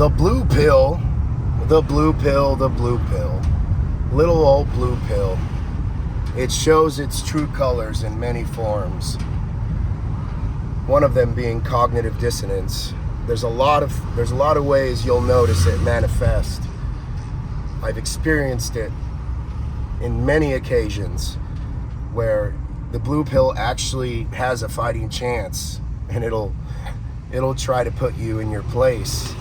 The blue pill, the blue pill, the blue pill. Little old blue pill. It shows its true colors in many forms. One of them being cognitive dissonance. There's a lot of ways you'll notice it manifest. I've experienced it in many occasions where the blue pill actually has a fighting chance, and it'll try to put you in your place.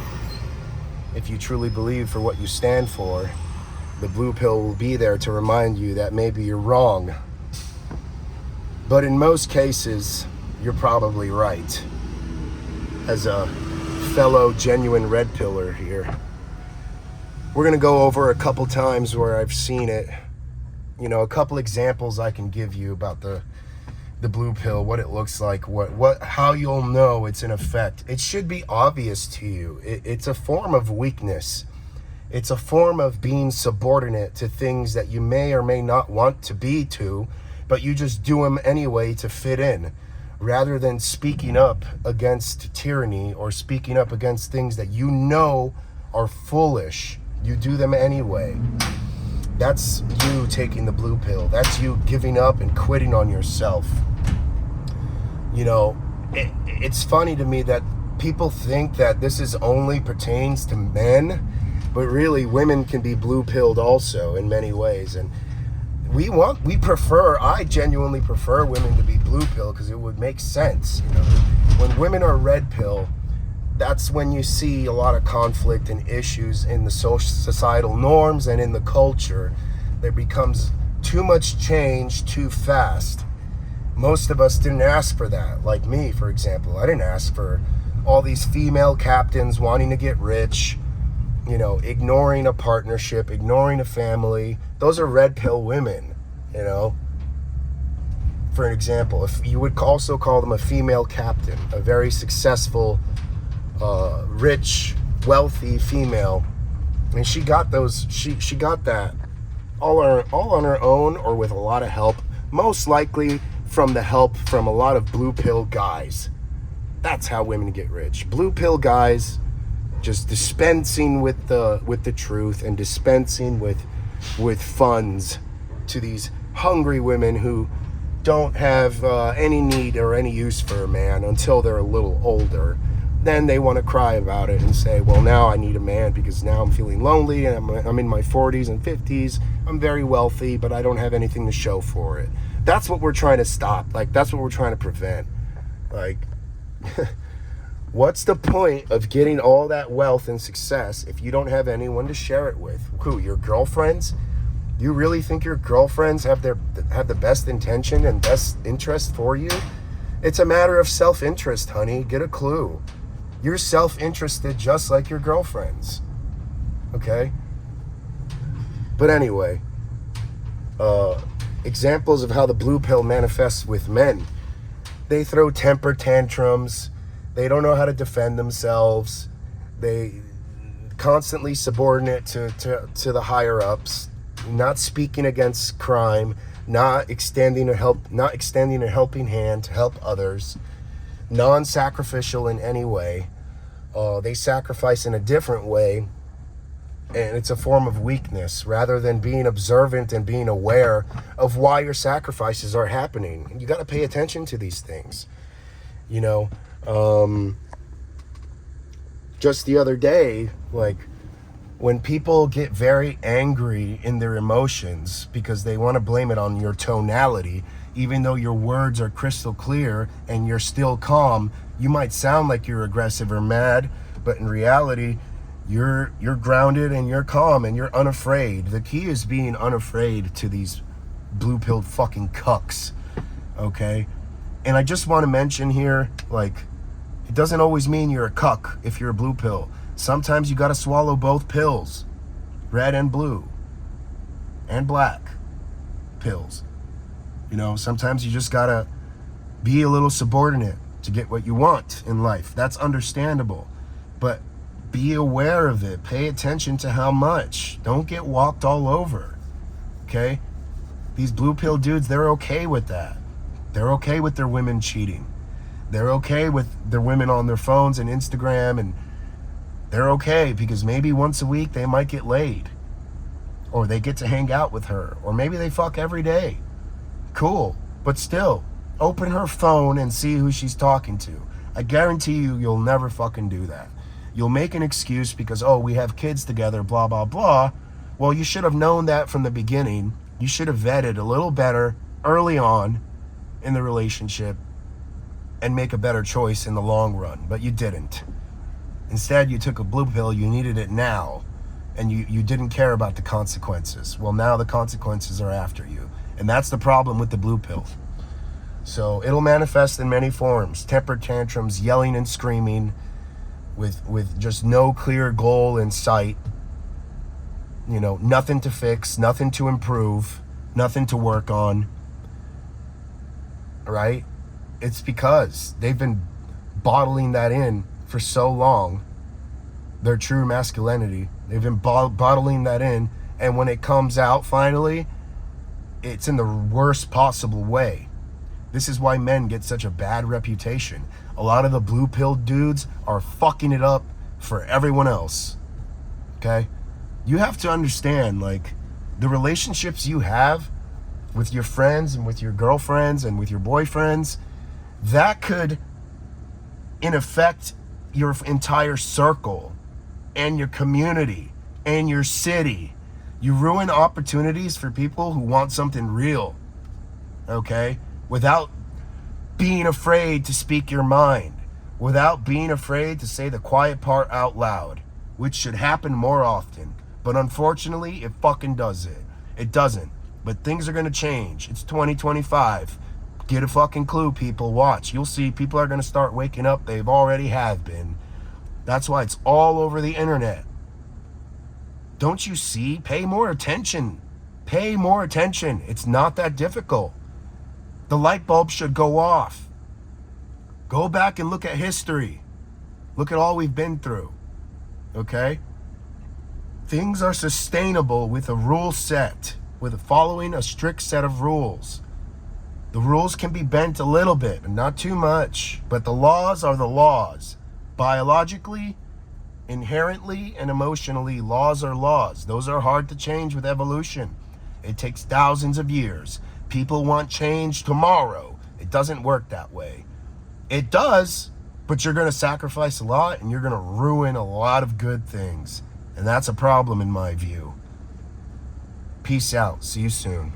If you truly believe for what you stand for, the blue pill will be there to remind you that maybe you're wrong. But in most cases, you're probably right. As a fellow genuine red pillar here, we're going to go over a couple times where I've seen it. You know, a couple examples I can give you about the blue pill, what it looks like, how you'll know it's in effect. It should be obvious to you. It's a form of weakness. It's a form of being subordinate to things that you may or may not want to be to, but you just do them anyway to fit in, rather than speaking up against tyranny or speaking up against things that you know are foolish. You do them anyway. That's you taking the blue pill. That's you giving up and quitting on yourself. You know, it's funny to me that people think that this only pertains to men, but really women can be blue pilled also in many ways. And I genuinely prefer women to be blue pill because it would make sense. You know, when women are red pill, that's when you see a lot of conflict and issues in the societal norms and in the culture. There becomes too much change too fast. Most of us didn't ask for that. Like me, for example, I didn't ask for all these female captains wanting to get rich, you know, ignoring a partnership, ignoring a family. Those are red pill women, you know. For an example, if you would also call them a female captain, a very successful, rich, wealthy female, and she got those. She got that all on her own, or with a lot of help. Most likely from the help from a lot of blue pill guys. That's how women get rich. Blue pill guys just dispensing with the truth and dispensing with funds to these hungry women who don't have any need or any use for a man until they're a little older. Then they want to cry about it and say, well, now I need a man because now I'm feeling lonely and I'm in my 40s and 50s. I'm very wealthy, but I don't have anything to show for it. That's what we're trying to stop. Like, that's what we're trying to prevent. Like, what's the point of getting all that wealth and success if you don't have anyone to share it with? Who, your girlfriends? You really think your girlfriends have the best intention and best interest for you? It's a matter of self-interest, honey. Get a clue. You're self-interested just like your girlfriends. Okay? But anyway, examples of how the blue pill manifests with men. They throw temper tantrums. They don't know how to defend themselves. They constantly subordinate to the higher ups, not speaking against crime, not extending a helping hand to help others, non-sacrificial in any way. They sacrifice in a different way, and it's a form of weakness rather than being observant and being aware of why your sacrifices are happening. You got to pay attention to these things. You know, just the other day, like, when people get very angry in their emotions because they want to blame it on your tonality, even though your words are crystal clear and you're still calm, you might sound like you're aggressive or mad, but in reality, you're grounded and you're calm and you're unafraid. The key is being unafraid to these blue-pilled fucking cucks, okay? And I just want to mention here, like, it doesn't always mean you're a cuck if you're a blue pill. Sometimes you got to swallow both pills, red and blue, and black pills. You know, sometimes you just got to be a little subordinate to get what you want in life. That's understandable. But be aware of it. Pay attention to how much. Don't get walked all over. Okay? These blue pill dudes, they're okay with that. They're okay with their women cheating. They're okay with their women on their phones and Instagram, and They're okay because maybe once a week they might get laid. Or they get to hang out with her. Or maybe they fuck every day. Cool. But still, open her phone and see who she's talking to. I guarantee you'll never fucking do that. You'll make an excuse because, oh, we have kids together, blah, blah, blah. Well, you should have known that from the beginning. You should have vetted a little better early on in the relationship and make a better choice in the long run. But you didn't. Instead, you took a blue pill. You needed it now. And you didn't care about the consequences. Well, now the consequences are after you. And that's the problem with the blue pill. So it'll manifest in many forms. Temper tantrums, yelling and screaming, with just no clear goal in sight. You know, nothing to fix, nothing to improve, nothing to work on. Right? It's because they've been bottling that in for so long. Their true masculinity. They've been bottling that in. And when it comes out finally, it's in the worst possible way. This is why men get such a bad reputation. A lot of the blue pill dudes are fucking it up for everyone else. Okay? You have to understand, like, the relationships you have with your friends and with your girlfriends and with your boyfriends, that could, in effect, your entire circle and your community and your city. You ruin opportunities for people who want something real. Okay? Without being afraid to speak your mind. Without being afraid to say the quiet part out loud. Which should happen more often. But unfortunately, it fucking does it. It doesn't. But things are going to change. It's 2025. Get a fucking clue, people. Watch. You'll see people are going to start waking up. They've already have been. That's why it's all over the internet. Don't you see? Pay more attention. Pay more attention. It's not that difficult. The light bulb should go off. Go back and look at history. Look at all we've been through. Okay? Things are sustainable with a rule set, with following a strict set of rules. The rules can be bent a little bit, but not too much. But the laws are the laws. Biologically, inherently, and emotionally, laws are laws. Those are hard to change with evolution. It takes thousands of years. People want change tomorrow. It doesn't work that way. It does, but you're going to sacrifice a lot and you're going to ruin a lot of good things. And that's a problem in my view. Peace out. See you soon.